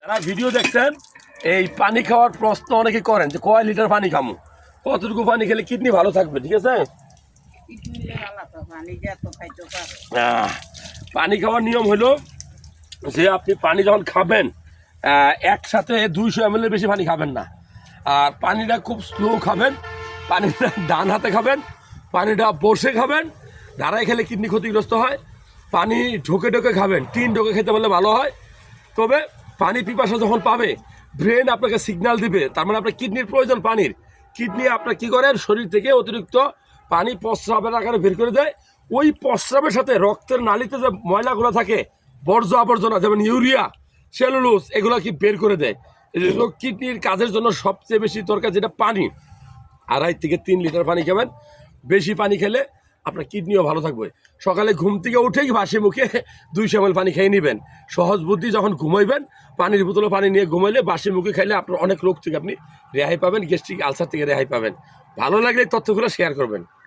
যারা ভিডিও দেখছেন এই পানি খাওয়ার প্রশ্ন অনেকে করেন যে কয় লিটার পানি খামু, কতটুকু পানি খেলে কিডনি ভালো থাকবে, ঠিক আছে? পানি খাওয়ার নিয়ম হলো যে আপনি পানি যখন খাবেন একসাথে 200 ml বেশি পানি খাবেন না। আর পানিটা খুব স্লো খাবেন, পানিটা ডান হাতে খাবেন, পানিটা বসে খাবেন। দাঁড়ায় খেলে কিডনি ক্ষতিগ্রস্ত হয়। পানি ঢোকে ঢোকে খাবেন, 3 ঢোকে খেতে পারলে ভালো হয়। তবে পানি পিপাসা যখন পাবে ব্রেন আপনাকে সিগন্যাল দিবে, তার মানে আপনার কিডনির প্রয়োজন পানির। কিডনি আপনার কী করে, শরীর থেকে অতিরিক্ত পানি প্রস্রাবের আকারে বের করে দেয়। ওই প্রস্রাবের সাথে রক্তের নালীতে যে ময়লাগুলো থাকে, বর্জ্য আবর্জনা যেমন ইউরিয়া, সেলুলোজ, এগুলো কি বের করে দেয়। এগুলো কিডনির কাজের জন্য সবচেয়ে বেশি দরকার যেটা পানি। 2.5 থেকে 3 লিটার পানি খাবেন। বেশি পানি খেলে আপনার কিডনিও ভালো থাকবে। সকালে ঘুম থেকে উঠেই বাসি মুখে 200 ml পানি খেয়ে নেবেন। সহজ বুদ্ধি, যখন ঘুমাইবেন পানির বোতলে পানি নিয়ে ঘুমাইলে বাসি মুখে খাইলে আপনার অনেক রোগ থেকে আপনি রেহাই পাবেন, গ্যাস্ট্রিক আলসার থেকে রেহাই পাবেন। ভালো লাগলে তথ্যগুলো শেয়ার করবেন।